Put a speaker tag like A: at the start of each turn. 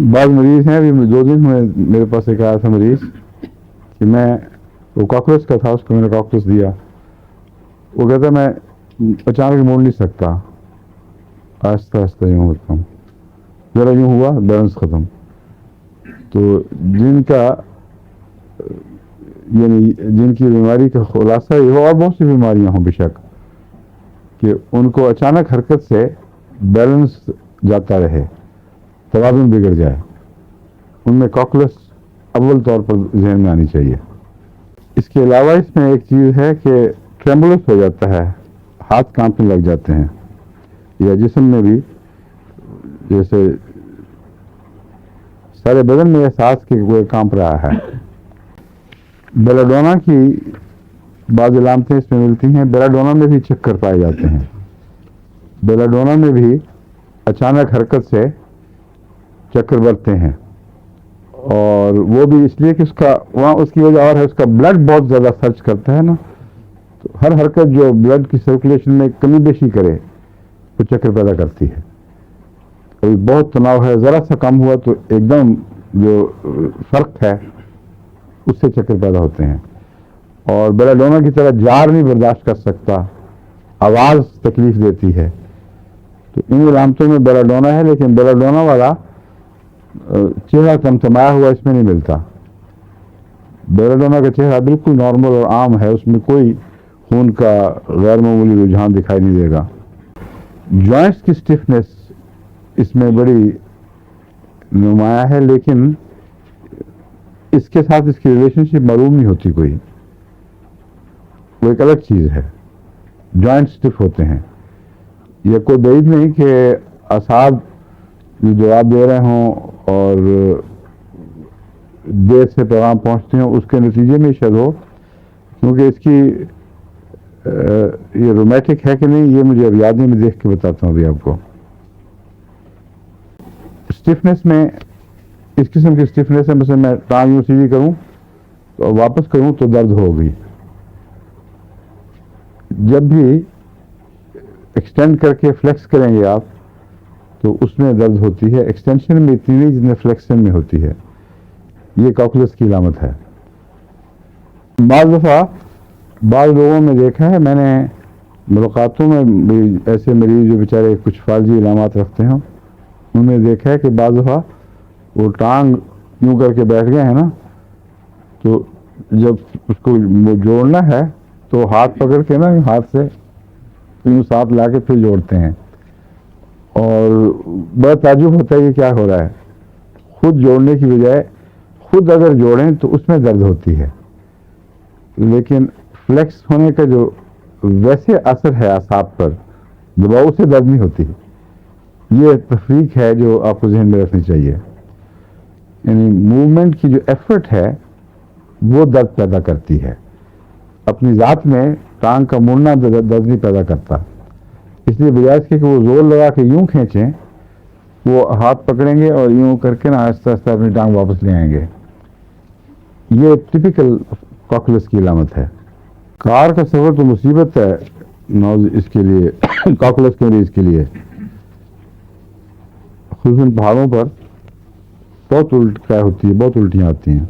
A: بعض مریض ہیں، ابھی 2 دن ہوئے میرے پاس ایک آیا تھا مریض کہ میں وہ کاکروچ کا تھا، اس کو میں نے کاکروچ دیا، وہ کہتا میں اچانک موڑ نہیں سکتا، آہستہ آہستہ یوں ہوتا ہوں، ذرا یوں ہوا بیلنس ختم۔ تو جن کا یعنی جن کی بیماری کا خلاصہ یہ ہو، اور بہت سی بیماریاں ہوں بے شک، کہ ان کو اچانک حرکت سے بیلنس جاتا رہے، توازن بگڑ جائے، ان میں کاکلس اول طور پر ذہن میں آنی چاہیے۔ اس کے علاوہ اس میں ایک چیز ہے کہ ٹریمولس ہو جاتا ہے، ہاتھ کانپنے لگ جاتے ہیں، یا جسم میں بھی جیسے سارے بدن میں احساس کہ کوئی کانپ رہا ہے۔ بیلاڈونا کی بعض علامتیں اس میں ملتی ہیں۔ بیلاڈونا میں بھی چکر پائے جاتے ہیں، بیلاڈونا میں بھی اچانک حرکت سے چکر بڑھتے ہیں، اور وہ بھی اس لیے کہ وہاں اس کی وجہ اور ہے، اس کا بلڈ بہت زیادہ سرچ کرتا ہے نا، تو ہر حرکت جو بلڈ کی سرکولیشن میں کمی بیشی کرے وہ چکر پیدا کرتی ہے۔ کبھی بہت تناؤ ہے، ذرا سا کم ہوا تو ایک دم جو فرق ہے اس سے چکر پیدا ہوتے ہیں۔ اور بیلاڈونا کی طرح جار نہیں برداشت کر سکتا، آواز تکلیف دیتی ہے، تو ان علامتوں میں بیلاڈونا ہے، لیکن بیلاڈونا والا چہرہ چمچمایا ہوا اس میں نہیں ملتا۔ بیلاڈونا کا چہرہ بالکل نارمل اور عام ہے، اس میں کوئی خون کا غیر معمولی رجحان دکھائی نہیں دے گا۔ جوائنٹس کی سٹفنس اس میں بڑی نمایاں ہے، لیکن اس کے ساتھ اس کی ریلیشن شپ معلوم نہیں ہوتی کوئی، وہ ایک الگ چیز ہے۔ جوائنٹ سٹف ہوتے ہیں، یہ کوئی بعید نہیں کہ اعصاب جواب دے رہے ہوں اور دیر سے پیغام پہنچتے ہوں، اس کے نتیجے میں شاید ہو، کیونکہ اس کی یہ رومیٹک ہے کہ نہیں یہ مجھے اب یاد نہیں، میں دیکھ کے بتاتا ہوں ابھی آپ کو۔ سٹفنس میں اس قسم کی سٹفنس ہے، مثلا میں ٹانگ یوں سیدھی کروں تو واپس کروں تو درد ہوگی، جب بھی ایکسٹینڈ کر کے فلیکس کریں گے آپ تو اس میں درد ہوتی ہے، ایکسٹینشن میں اتنی نہیں جتنے فلیکشن میں ہوتی ہے، یہ کاکلس کی علامت ہے۔ بعض دفعہ بعض لوگوں میں دیکھا ہے میں نے ملاقاتوں میں بھی، ایسے مریض جو بیچارے کچھ فالجی علامات رکھتے ہیں، انہوں نے دیکھا ہے کہ بعض دفعہ وہ ٹانگ یوں کر کے بیٹھ گئے ہیں نا، تو جب اس کو جوڑنا ہے تو ہاتھ پکڑ کے نا ہاتھ سے یوں ساتھ لا کے پھر جوڑتے ہیں، اور بڑا تعجب ہوتا ہے کہ کیا ہو رہا ہے۔ خود جوڑنے کی بجائے خود اگر جوڑیں تو اس میں درد ہوتی ہے، لیکن فلیکس ہونے کا جو ویسے اثر ہے اعصاب پر، دباؤ سے درد نہیں ہوتی۔ یہ تفریق ہے جو آپ کو ذہن میں رکھنی چاہیے، یعنی موومنٹ کی جو ایفرٹ ہے وہ درد پیدا کرتی ہے، اپنی ذات میں ٹانگ کا مڑنا درد نہیں پیدا کرتا۔ اس لیے بجائے اس کے کہ وہ زور لگا کے یوں کھینچیں، وہ ہاتھ پکڑیں گے اور یوں کر کے نا آہستہ آہستہ اپنی ٹانگ واپس لے آئیں گے۔ یہ ٹپیکل کاکلس کی علامت ہے۔ کار کا سفر تو مصیبت ہے اس کے لیے کاکلس کے مریض کے لیے، خصوصاً پہاڑوں پر بہت الٹیاں ہوتی ہیں، بہت الٹیاں آتی ہیں۔